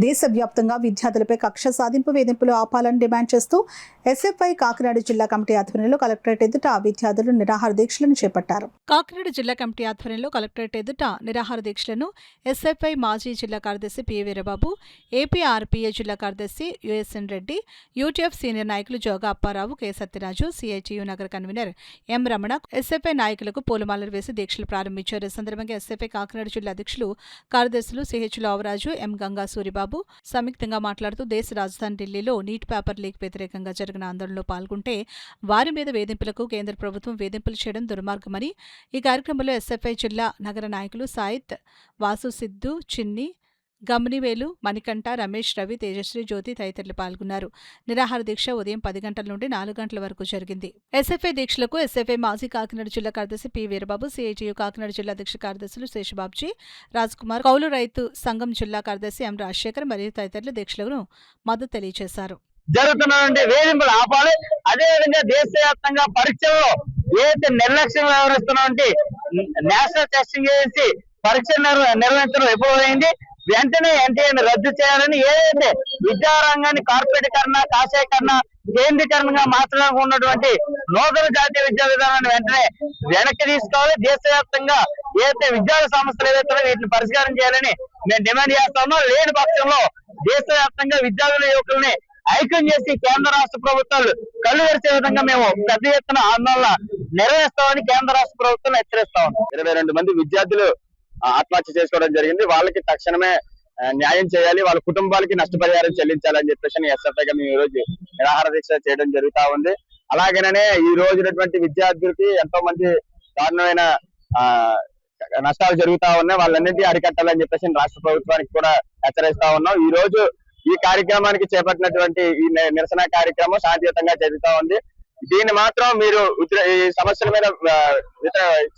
దేశవ్యాప్తంగా విద్యార్థులపై కక్ష సాధింపు వేధింపులు ఆపాలని డిమాండ్ చేస్తూ ఎస్ఎఫ్ఐ కాకినాడ జిల్లా కమిటీ ఆధ్వర్యంలో కలెక్టరేట్ ఎదుట విద్యార్థులు నిరాహార దీక్షలను చేపట్టారు. కాకినాడ జిల్లా కమిటీ ఆధ్వర్యంలో కలెక్టరేట్ ఎదుట నిరాహార దీక్షలను ఎస్ఎఫ్ఐ మాజీ జిల్లా కార్యదర్శి పి వీరబాబు, ఏపీఆర్పీఏ జిల్లా కార్యదర్శి యుఎస్ఎన్ రెడ్డి, యూటీఎఫ్ సీనియర్ నాయకులు జోగా అప్పారావు, కె సత్యరాజు, సిఐటియు నగర కన్వీనర్ ఎం రమణ ఎస్ఎఫ్ఐ నాయకులకు పూలమాలలు వేసి దీక్షలు ప్రారంభించారు. ఈ సందర్భంగా ఎస్ఎఫ్ఐ కాకినాడ జిల్లా అధ్యక్షులు కార్యదర్శులు సిహెచ్ లావరాజు, ఎం గంగా సూరిబాబు సంయుక్తంగా మాట్లాడుతూ దేశ రాజధాని ఢిల్లీలో నీట్ పేపర్ లీక్ వ్యతిరేకంగా జరిగిన ఆందోళనలో పాల్గొంటే వారి మీద వేధింపులకు కేంద్ర ప్రభుత్వం వేధింపులు చేయడం దుర్మార్గమని ఈ కార్యక్రమంలో ఎస్ఎఫ్ఐ జిల్లా నగర నాయకులు సాయిత్, వాసు, సిద్ధు, చిన్ని, గమనివేలు, మణికంఠ, రమేష్, రవి, తేజశ్రీ, జ్యోతి తదితరులు పాల్గొన్నారు. నిరాహార దీక్ష ఉదయం 10 గంటల నుండి 4 గంటల వరకు జరిగింది. ఎస్ఎఫ్ఐ దీక్షలకు ఎస్ఎఫ్ఐ మాజీ కాకినాడ జిల్లా కార్యదర్శి పి వీరబాబు, సిఐటియు కాకినాడ జిల్లా అధ్యక్ష కార్యదర్శులు శేషబాబ్జీ, రాజ్ కుమార్, కౌలు రైతు సంఘం జిల్లా కార్యదర్శి ఎం రాజశేఖర్ మరియు తదితరులు దీక్షలకు మద్దతు తెలియజేశారు. జరుగుతున్నటువంటి వేధింపులు ఆపాలి. అదేవిధంగా దేశవ్యాప్తంగా పరీక్షల్లో ఏదైతే నిర్లక్ష్యం వ్యవహరిస్తున్నటువంటి నేషనల్ టెస్టింగ్ ఏజెన్సీ పరీక్ష నిర్వహించడం విఫలమైంది. వెంటనే ఎన్టీఏని రద్దు చేయాలని, ఏదైతే విద్యారంగాన్ని కార్పొరేటీకరణ, కాషాయకరణ, కేంద్రీకరణగా మార్చడానికి ఉన్నటువంటి నూతన జాతీయ విద్యా విధానాన్ని వెంటనే వెనక్కి తీసుకోవాలి. దేశవ్యాప్తంగా ఏదైతే విద్యార్థి సమస్యలు ఏదైతే వీటిని పరిష్కారం చేయాలని మేము డిమాండ్ చేస్తామో, లేని పక్షంలో దేశవ్యాప్తంగా విద్యార్థుల యువకుల్ని ఐక్యం చేసి కేంద్ర రాష్ట్ర ప్రభుత్వాలు కళ్ళు తెరిచే విధంగా మేము పెద్ద ఎత్తున ఆందోళన నిర్వహిస్తామని కేంద్ర రాష్ట్ర ప్రభుత్వం హెచ్చరిస్తా ఉన్నాం. 22 మంది విద్యార్థులు ఆత్మహత్య చేసుకోవడం జరిగింది. వాళ్ళకి తక్షణమే న్యాయం చేయాలి, వాళ్ళ కుటుంబాలకి నష్టపరిహారం చెల్లించాలని చెప్పేసి ఎస్ఎఫ్ఐగా మేము ఈ రోజు నిరాహార దీక్ష చేయడం జరుగుతా ఉంది. అలాగనే ఈ రోజునటువంటి విద్యార్థులకి ఎంతో మంది దారుణమైన నష్టాలు జరుగుతా ఉన్నాయి. వాళ్ళన్నింటినీ అరికట్టాలని చెప్పేసి రాష్ట్ర ప్రభుత్వానికి కూడా హెచ్చరిస్తా ఉన్నాం. ఈ రోజు ఈ కార్యక్రమానికి చేపట్టినటువంటి ఈ నిరసన కార్యక్రమం శాంతియుతంగా జరుగుతా ఉంది. దీన్ని మాత్రం మీరు ఈ సమస్యల మీద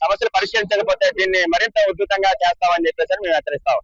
సమస్యలు పరిష్కరించకపోతే దీన్ని మరింత ఉధృతంగా చేస్తామని చెప్పేసి మేము హెచ్చరిస్తాం.